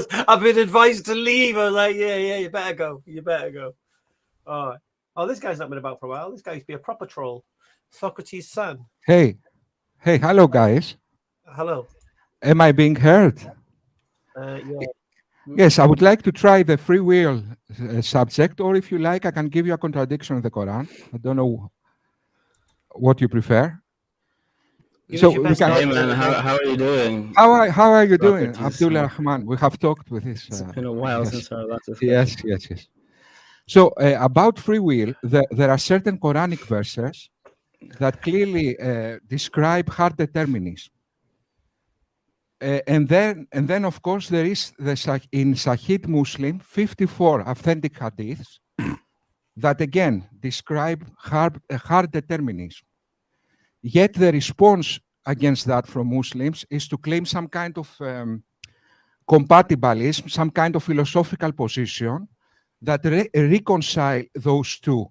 goes, I've been advised to leave. I was like, yeah, you better go. You better go. All right. Oh, this guy's not been about for a while. This guy used to be a proper troll. Socrates Son. Hey, hello, guys. Hello. Am I being heard? Yeah. Yes, I would like to try the free will subject, or if you like, I can give you a contradiction of the Quran. I don't know what you prefer. Give us your best Hey man, how are you doing? How are you doing, Socrates, Abdullah Rahman? We have talked with this. It's been a while since our last Yes, discussion. yes. So about free will, there are certain Quranic verses that clearly describe hard determinism. And then, of course, there is in Sahih Muslim 54 authentic hadiths that again describe hard determinism. Yet the response against that from Muslims is to claim some kind of compatibilism, some kind of philosophical position that reconcile those two.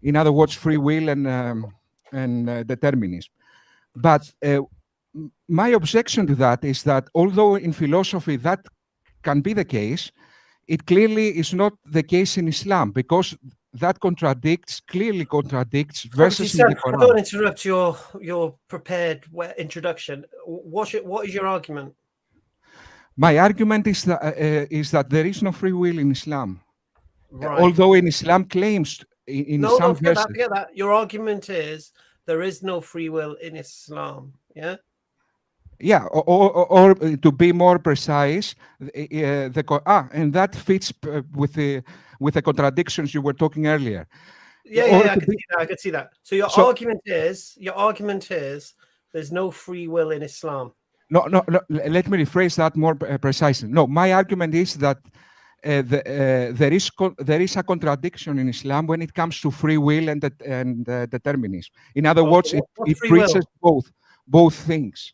In other words, free will and determinism. But my objection to that is that although in philosophy that can be the case, it clearly is not the case in Islam, because that clearly contradicts verses in the Quran. I don't interrupt your prepared introduction. What is your argument? My argument is that there is no free will in Islam. Right. Although in Islam claims in some verses. Forget that. Your argument is there is no free will in Islam. Yeah. Yeah, or to be more precise, and that fits with the contradictions you were talking earlier. Yeah, I could see that. So your argument is there's no free will in Islam. No. Let me rephrase that more precisely. No, my argument is that there is a contradiction in Islam when it comes to free will and determinism. In other words, it preaches both things.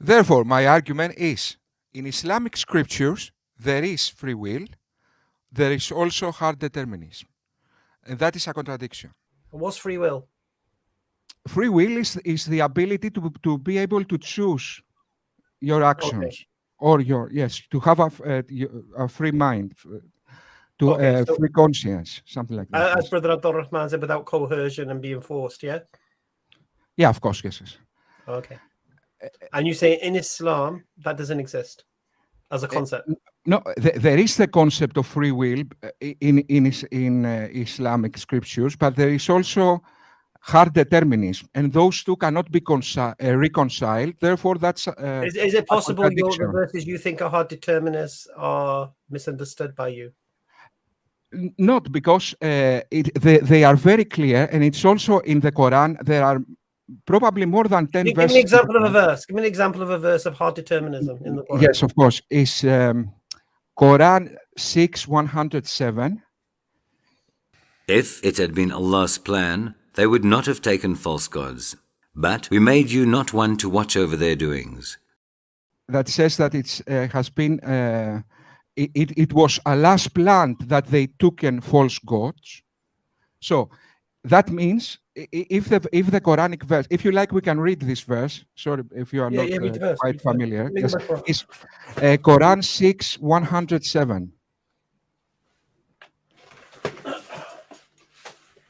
Therefore, my argument is, in Islamic scriptures, there is free will, there is also hard determinism. And that is a contradiction. What's free will? Free will is the ability to be able to choose your actions, or to have a free mind, free conscience, something like that. As Brother Abdul Rahman said, without coercion and being forced, yeah? Yeah, of course, yes. Okay. And you say in Islam, that doesn't exist as a concept? No, there is the concept of free will in Islamic scriptures, but there is also hard determinism, and those two cannot be reconciled. Therefore, that's is it possible the verses you think are hard determinists are misunderstood by you? Not, because they are very clear, and it's also in the Quran. There are probably more than 10 verses. Give me an example of a verse. Give me an example of a verse of hard determinism in the Quran. Yes, of course. It's Quran 6:107. If it had been Allah's plan, they would not have taken false gods. But we made you not one to watch over their doings. That says that it was Allah's plan that they took in false gods. So that means if the Quranic verse, if you like, we can read this verse. Sorry if you are not quite familiar. Yes. It's Quran 6:107.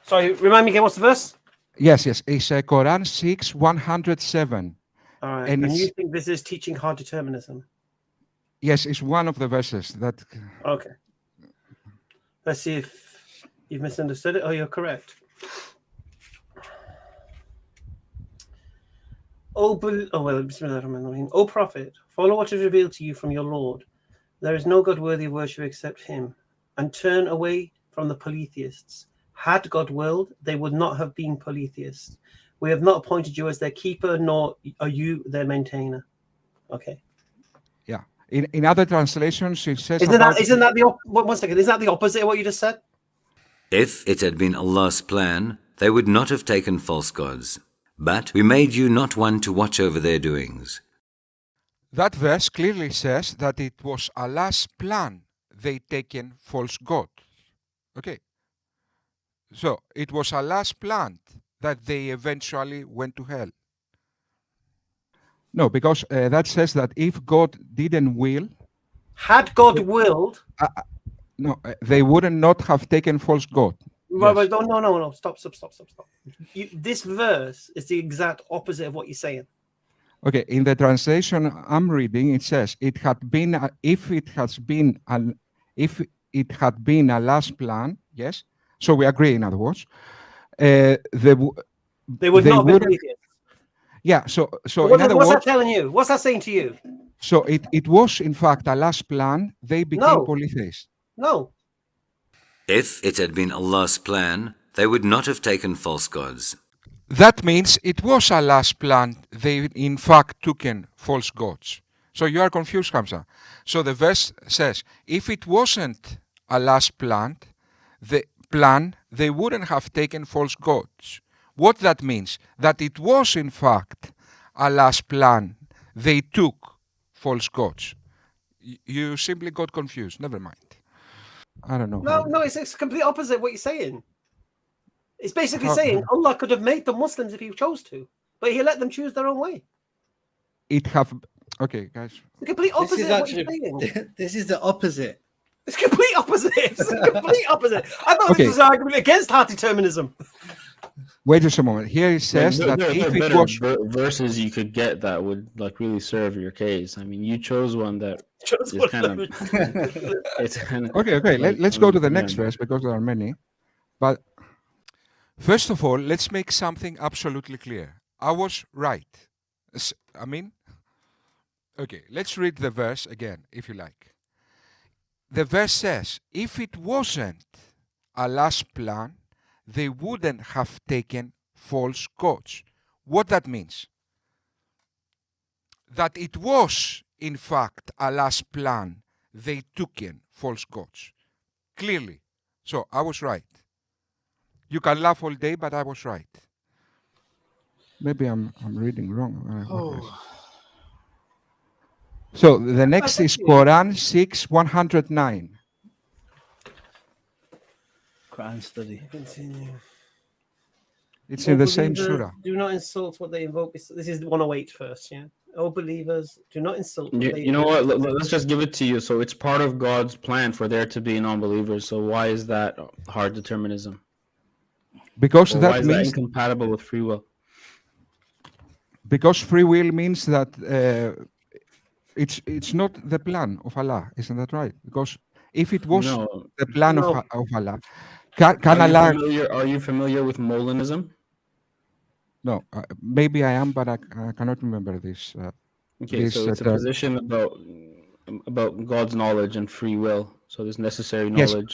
Sorry, remind me again, what's the verse? Yes. It's Quran 6:107. All right. And you think this is teaching hard determinism? Yes, it's one of the verses that. Okay. Let's see if you've misunderstood it or you're correct. O Prophet, follow what is revealed to you from your Lord. There is no God worthy of worship except Him, and turn away from the polytheists. Had God willed, they would not have been polytheists. We have not appointed you as their keeper, nor are you their maintainer. Okay. Yeah. In other translations, it says. Isn't that the opposite of what you just said? If it had been Allah's plan, they would not have taken false gods. But we made you not one to watch over their doings. That verse clearly says that it was Allah's plan they taken false gods. Okay. So it was Allah's plan that they eventually went to hell. No, because that says that if God didn't will, Had God willed, No, they wouldn't not have taken false god. Right, Yes. no. Stop. This verse is the exact opposite of what you're saying. Okay, in the translation I'm reading, it says, "It had been if it had been Allah's plan." Yes, so we agree. In other words, They would they not have been wouldn't- polytheists. Yeah. So What's in other that words, telling you? What's that saying to you? so it was in fact Allah's plan. They became No. polytheists. No. If it had been Allah's plan, they would not have taken false gods. That means it was Allah's plan. They in fact took in false gods. So you are confused, Hamza. So the verse says, if it wasn't Allah's plan, they wouldn't have taken false gods. What that means? That it was in fact Allah's plan. They took false gods. You simply got confused. Never mind. I don't know. No, it's complete opposite of what you're saying. It's basically saying Allah could have made them Muslims if he chose to, but he let them choose their own way. Okay, guys. The complete opposite of what you're saying. This is the opposite. It's complete opposite. It's the complete opposite. I thought this was an argument against hard determinism. Wait just a moment. Here it says that there if are it better was verses you could get that would like really serve your case. I mean, you chose one that Chose is one kind of of them. it's kind of okay. like, Let's go to the next yeah. verse because there are many. But first of all, let's make something absolutely clear. I was right. Okay, let's read the verse again, if you like. The verse says, if it wasn't Allah's plan, they wouldn't have taken false gods. What that means? That it was, in fact, Allah's plan, they took in false gods. Clearly. So I was right. You can laugh all day, but I was right. Maybe I'm reading wrong. So the next is Quran 6:109. Quran study. Continue. It's in the O same believers, surah. Do not insult what they invoke. This is 108 first, yeah. Oh, believers, do not insult. What they You know invoke. what? Let's just give it to you. So it's part of God's plan for there to be non-believers. So why is that hard determinism? Because Or why that is that means incompatible with free will? because free will means that it's not the plan of Allah, isn't that right? Because if it was No. the plan No. of Allah, can Allah? Are you familiar with Molinism? No, maybe I am, but I cannot remember this. Okay, This, so it's a term. position about God's knowledge and free will. So there's necessary Yes. knowledge,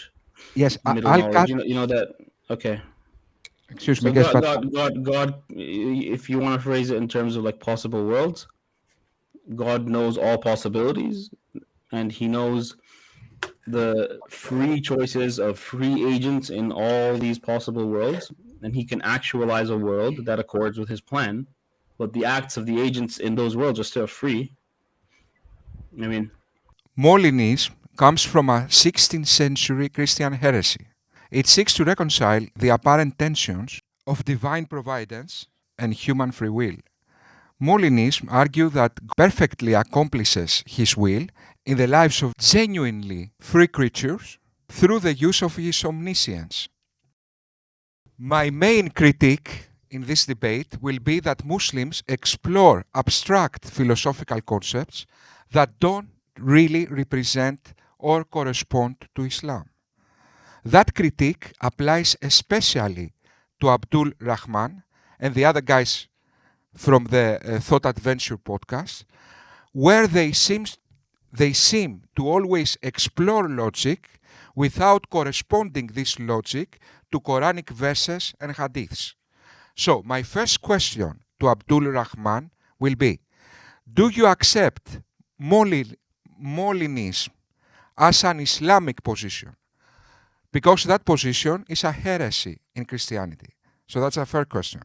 Yes, middle I'll knowledge. cut. You know that. Okay. Excuse So me, guys, but God, if you want to phrase it in terms of like possible worlds, God knows all possibilities, and He knows the free choices of free agents in all these possible worlds, and He can actualize a world that accords with His plan, but the acts of the agents in those worlds are still free. I mean, Molinism comes from a 16th century Christian heresy. It seeks to reconcile the apparent tensions of divine providence and human free will. Molinism argues that God perfectly accomplishes His will in the lives of genuinely free creatures through the use of His omniscience. My main critique in this debate will be that Muslims explore abstract philosophical concepts that don't really represent or correspond to Islam. That critique applies especially to Abdul Rahman and the other guys from the Thought Adventure podcast, where they seem to always explore logic without corresponding this logic to Quranic verses and hadiths. So, my first question to Abdul Rahman will be, do you accept Molinism as an Islamic position? Because that position is a heresy in Christianity. So that's a fair question.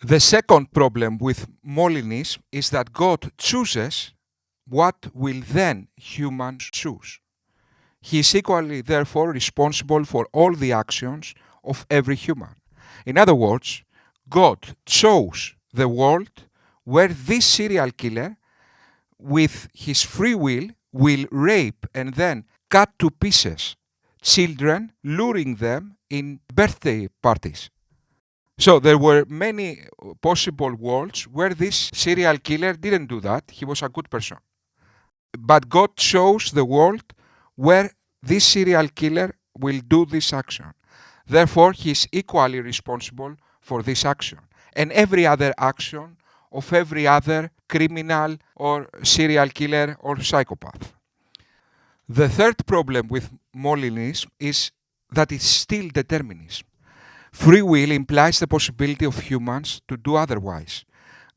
The second problem with Molinism is that God chooses what will then humans choose. He is equally, therefore, responsible for all the actions of every human. In other words, God chose the world where this serial killer, with his free will, will rape and then cut to pieces children, luring them in birthday parties. So there were many possible worlds where this serial killer didn't do that. He was a good person. But God chose the world where this serial killer will do this action. Therefore, he is equally responsible for this action and every other action of every other criminal or serial killer or psychopath. The third problem with Molinism is that it's still determinism. Free will implies the possibility of humans to do otherwise.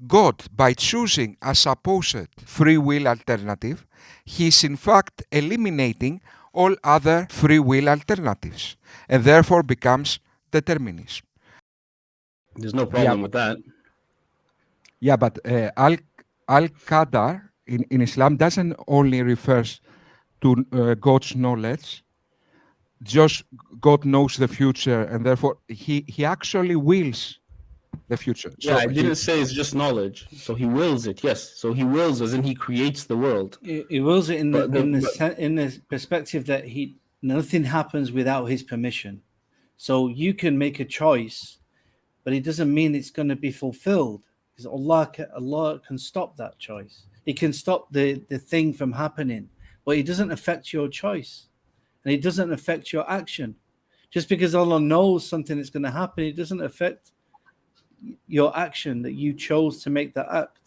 God, by choosing a supposed free will alternative, he is in fact eliminating all other free will alternatives and therefore becomes determinism. There's no problem with that. Yeah, but Al-Qadar in Islam doesn't only refers to God's knowledge. Just God knows the future, and therefore he actually wills the future. Yeah, I didn't say it's just knowledge. So he wills it, yes. So he wills as in he creates the world. He wills it in the perspective that nothing happens without his permission. So you can make a choice, but it doesn't mean it's going to be fulfilled. Because Allah can stop that choice. He can stop the thing from happening, but it doesn't affect your choice. And it doesn't affect your action. Just because Allah knows something is going to happen, it doesn't affect your action that you chose to make that act.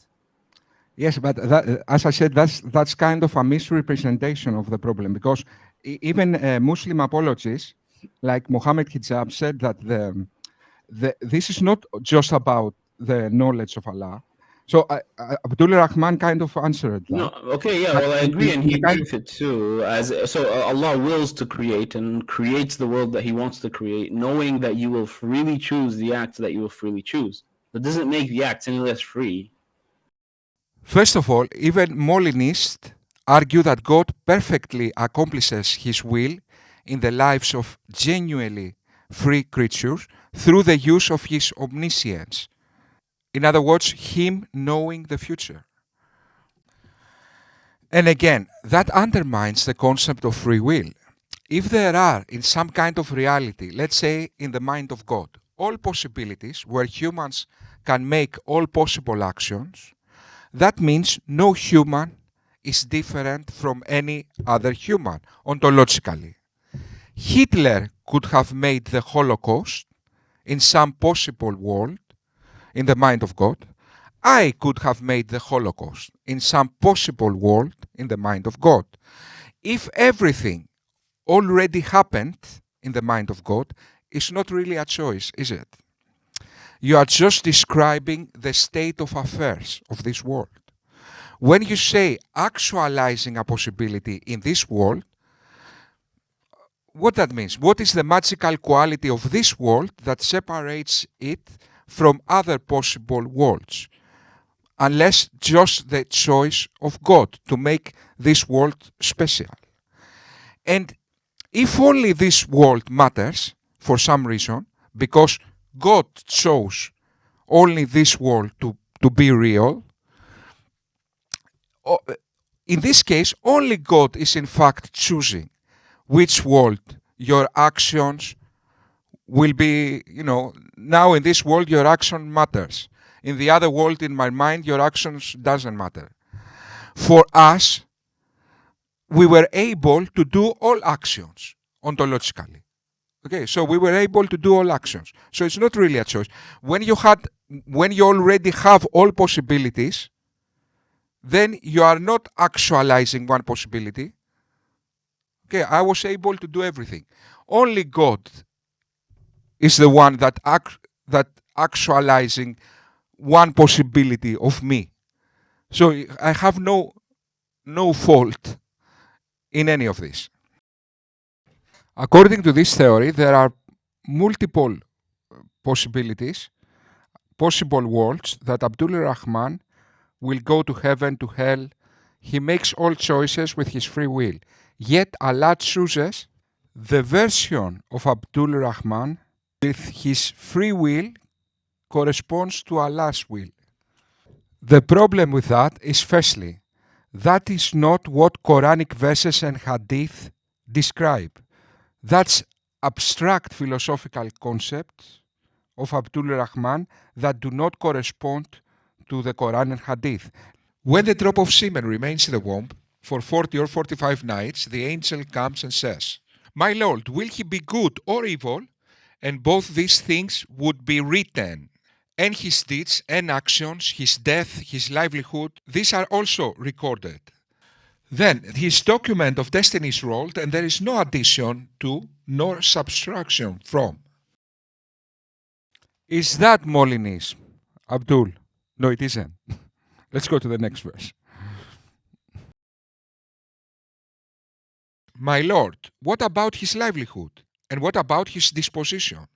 Yes, but that, as I said, that's kind of a misrepresentation of the problem, because even Muslim apologists like Mohammed Hijab said that this is not just about the knowledge of Allah. So Abdul Rahman kind of answered that. No, okay, yeah, well, I agree, and he agrees with it too. So Allah wills to create and creates the world that He wants to create, knowing that you will freely choose the acts that you will freely choose. That doesn't make the acts any less free. First of all, even Molinists argue that God perfectly accomplishes His will in the lives of genuinely free creatures through the use of His omniscience. In other words, Him knowing the future. And again, that undermines the concept of free will. If there are, in some kind of reality, let's say in the mind of God, all possibilities where humans can make all possible actions, that means no human is different from any other human, ontologically. Hitler could have made the Holocaust in some possible world, in the mind of God. I could have made the Holocaust in some possible world in the mind of God. If everything already happened in the mind of God, it's not really a choice, is it? You are just describing the state of affairs of this world. When you say actualizing a possibility in this world, what that means? What is the magical quality of this world that separates it from other possible worlds? Unless just the choice of God to make this world special. And if only this world matters for some reason, because God chose only this world to be real, in this case, only God is in fact choosing which world your actions will be, now in this world your action matters. In the other world, in my mind, your actions doesn't matter. For us, we were able to do all actions ontologically. Okay, so we were able to do all actions. So it's not really a choice. When you already have all possibilities, then you are not actualizing one possibility. Okay, I was able to do everything. Only God is the one that actualizing one possibility of me. So I have no fault in any of this. According to this theory, there are multiple possibilities, possible worlds that Abdul Rahman will go to heaven, to hell. He makes all choices with his free will. Yet Allah chooses the version of Abdul Rahman with his free will corresponds to Allah's will. The problem with that is, firstly, That is not what Quranic verses and hadith describe. That's abstract philosophical concepts of Abdul Rahman that do not correspond to the Quran and hadith. When the drop of semen remains in the womb for 40 or 45 nights, the angel comes and says, "My Lord, will he be good or evil?" And both these things would be written. And his deeds and actions, his death, his livelihood, these are also recorded. Then his document of destiny is rolled, and there is no addition to nor subtraction from. Is that Molinism, Abdul? No, it isn't. Let's go to the next verse. My Lord, what about his livelihood? And what about his disposition?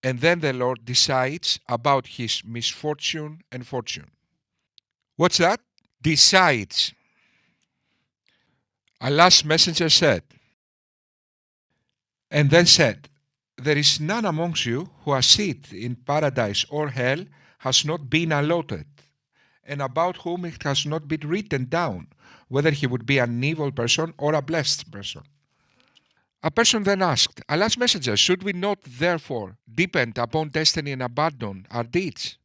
And then the Lord decides about his misfortune and fortune. What's that? Decides. Allah's messenger said, and then said, there is none amongst you who has seat in paradise or hell has not been allotted, and about whom it has not been written down, whether he would be an evil person or a blessed person. A person then asked, Allah's messenger, should we not therefore depend upon destiny and abandon our deeds?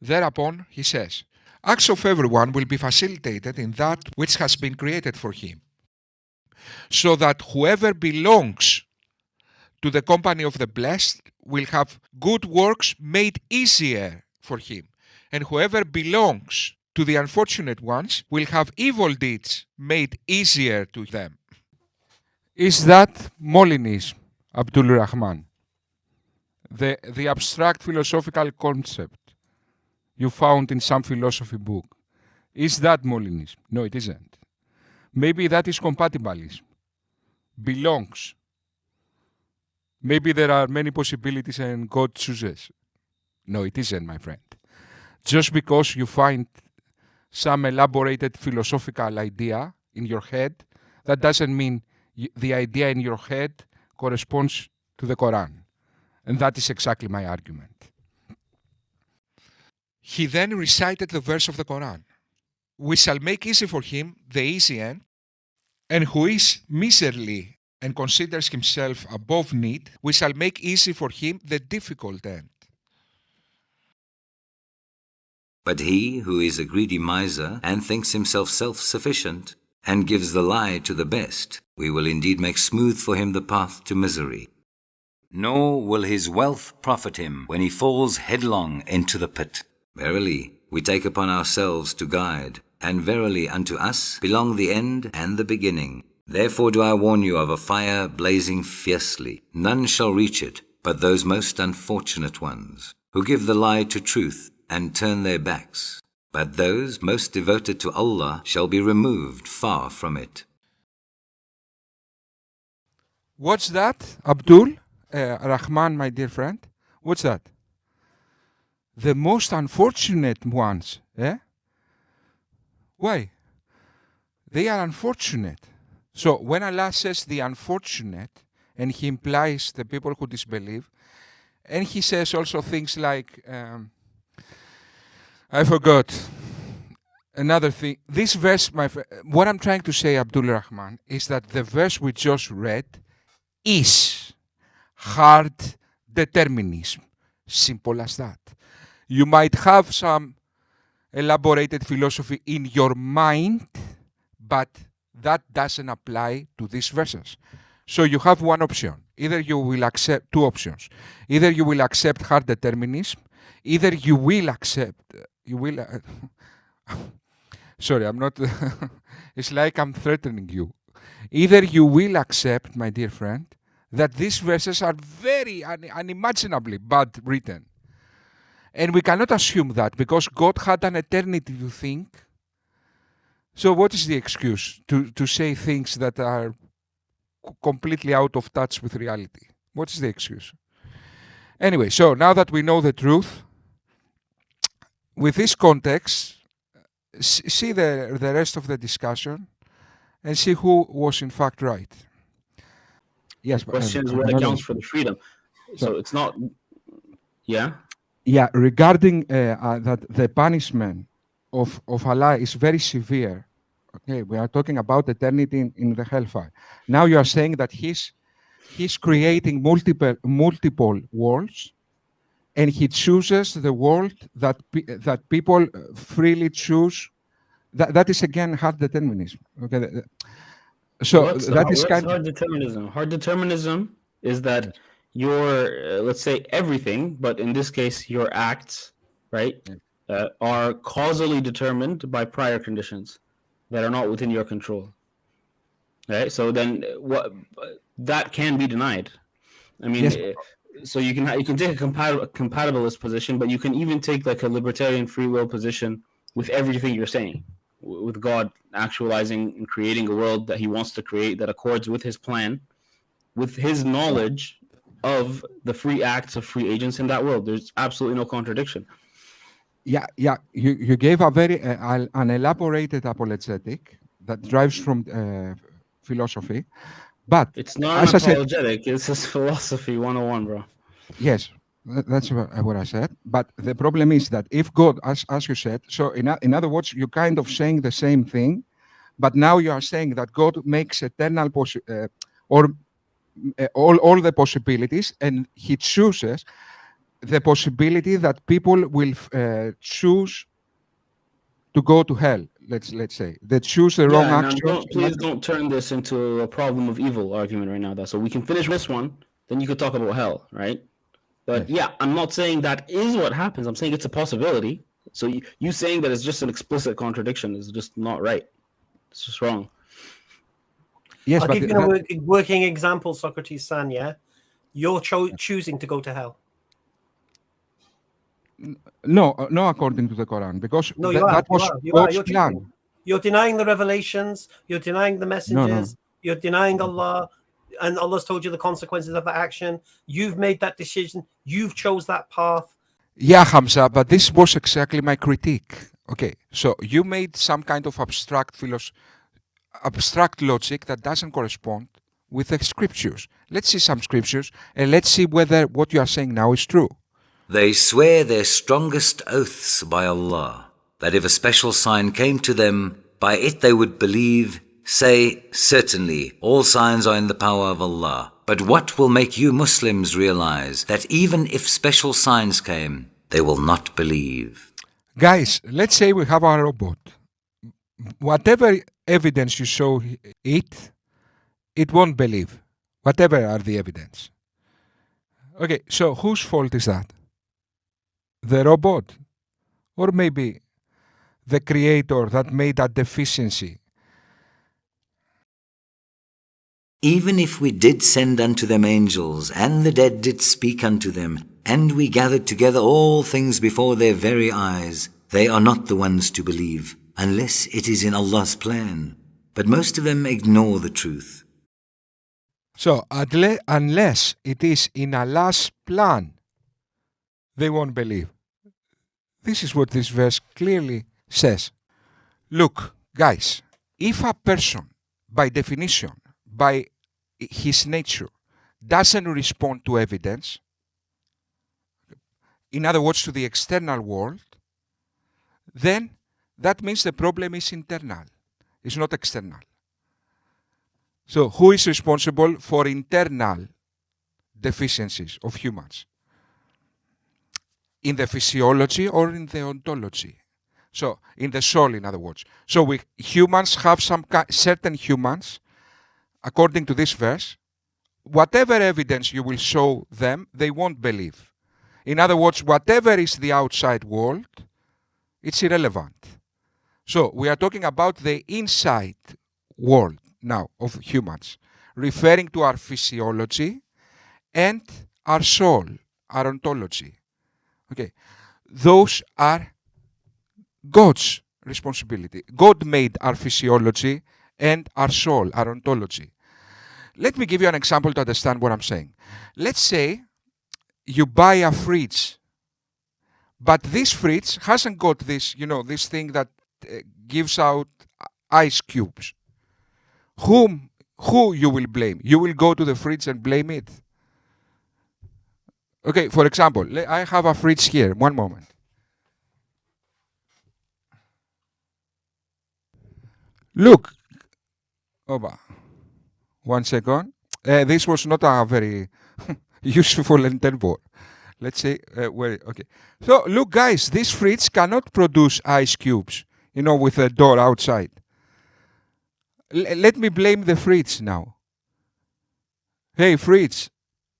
Thereupon he says, acts of everyone will be facilitated in that which has been created for him, so that whoever belongs to the company of the blessed will have good works made easier for him, and whoever belongs to the unfortunate ones will have evil deeds made easier to them. Is that Molinism, Abdul Rahman? The abstract philosophical concept you found in some philosophy book. Is that Molinism? No, it isn't. Maybe that is compatibilism. Belongs. Maybe there are many possibilities and God chooses. No, it isn't, my friend. Just because you find some elaborated philosophical idea in your head, that doesn't mean the idea in your head corresponds to the Quran. And that is exactly my argument. He then recited the verse of the Quran. We shall make easy for him the easy end, and who is miserly and considers himself above need, we shall make easy for him the difficult end. But he who is a greedy miser and thinks himself self-sufficient and gives the lie to the best, we will indeed make smooth for him the path to misery. Nor will his wealth profit him when he falls headlong into the pit. Verily, we take upon ourselves to guide, and verily unto us belong the end and the beginning. Therefore do I warn you of a fire blazing fiercely. None shall reach it, but those most unfortunate ones, who give the lie to truth and turn their backs. But those most devoted to Allah shall be removed far from it. What's that, Abdul Rahman, my dear friend? What's that? The most unfortunate ones, eh? Why? They are unfortunate. So when Allah says the unfortunate, and he implies the people who disbelieve, and he says also things like, I forgot another thing. This verse, my friend, what I'm trying to say, Abdul Rahman, is that the verse we just read is hard determinism. Simple as that. You might have some elaborated philosophy in your mind, but that doesn't apply to these verses. So you have one option. Either you will accept two options. Either you will accept hard determinism, either you will accept, sorry, I'm not, it's like I'm threatening you. Either you will accept, my dear friend, that these verses are very unimaginably bad written. And we cannot assume that because God had an eternity to think. So what is the excuse to say things that are completely out of touch with reality? What is the excuse? Anyway, so now that we know the truth, with this context, see the rest of the discussion and see who was in fact right. Yes, the question is what accounts for the freedom. So it's not, yeah? Yeah, regarding that the punishment of Allah is very severe Okay, we are talking about eternity in the hellfire. Now you are saying that he's creating multiple worlds, and he chooses the world that people freely choose. That is again hard determinism. Okay, so that is what's kind hard determinism? Hard determinism is that your let's say everything, but in this case your acts, right, are causally determined by prior conditions that are not within your control. Right. So then, what that can be denied. I mean, yes. So you can take a compatibilist position, but you can even take like a libertarian free will position with everything you're saying, with God actualizing and creating a world that He wants to create that accords with His plan, with His knowledge of the free acts of free agents in that world. There's absolutely no contradiction. Yeah. You gave a very an elaborated apologetic that drives from philosophy, but It's not as an I said, apologetic. It's just philosophy 101, bro. yes, that's what I said. But the problem is that if God, as you said, so in other words, you're kind of saying the same thing, but now you are saying that God makes eternal or all the possibilities, and He chooses the possibility that people will choose to go to hell. Let's say they choose the wrong Yeah, now actions. please don't turn this into a problem of evil argument right now. Though, so we can finish this one, then you could talk about hell, right? But Yes. yeah, I'm not saying that is what happens. I'm saying it's a possibility. So you saying that it's just an explicit contradiction is just not right. It's just wrong. Yes, I'll but give you a working example, Socrates Son. Yeah, you're choosing to go to hell. no, according to the Quran, because No, that was God's You're plan. choosing. You're denying the revelations. You're denying the messengers. No. You're denying Allah, and Allah's told you the consequences of that action. You've made that decision. You've chose that path. Yeah, Hamza, but this was exactly my critique. Okay, so you made some kind of abstract logic that doesn't correspond with the scriptures. Let's see some scriptures, and let's see whether what you are saying now is true. They swear their strongest oaths by Allah, that if a special sign came to them, by it they would believe. Say, certainly, all signs are in the power of Allah. But what will make you Muslims realize that even if special signs came, they will not believe? Guys, let's say we have our robot. Whatever evidence you show it won't believe. Whatever are the evidence. Okay, so whose fault is that? The robot? Or maybe the creator that made that deficiency? Even if we did send unto them angels, and the dead did speak unto them, and we gathered together all things before their very eyes, they are not the ones to believe, unless it is in Allah's plan. But most of them ignore the truth. So, unless it is in Allah's plan, they won't believe. This is what this verse clearly says. Look, guys, if a person, by definition, by his nature, doesn't respond to evidence, in other words, to the external world, then that means the problem is internal. It's not external. So who is responsible for internal deficiencies of humans? In the physiology or in the ontology? So in the soul, in other words. So humans have certain humans, according to this verse, whatever evidence you will show them, they won't believe. In other words, whatever is the outside world, it's irrelevant. So we are talking about the inside world now of humans, referring to our physiology and our soul, our ontology. Okay, those are God's responsibility. God made our physiology and our soul, our ontology. Let me give you an example to understand what I'm saying. Let's say you buy a fridge, but this fridge hasn't got this, this thing that gives out ice cubes. Who you will blame? You will go to the fridge and blame it. Okay, for example, I have a fridge here. One moment. Look, Oba, 1 second. This was not a very useful endeavor. Let's say, okay. So, look, guys, this fridge cannot produce ice cubes, with a door outside. Let me blame the fridge now. Hey, fridge,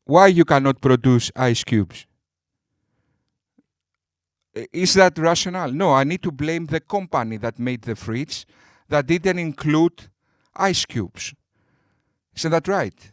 why you cannot produce ice cubes? Is that rational? No, I need to blame the company that made the fridge that didn't include ice cubes. Isn't that right?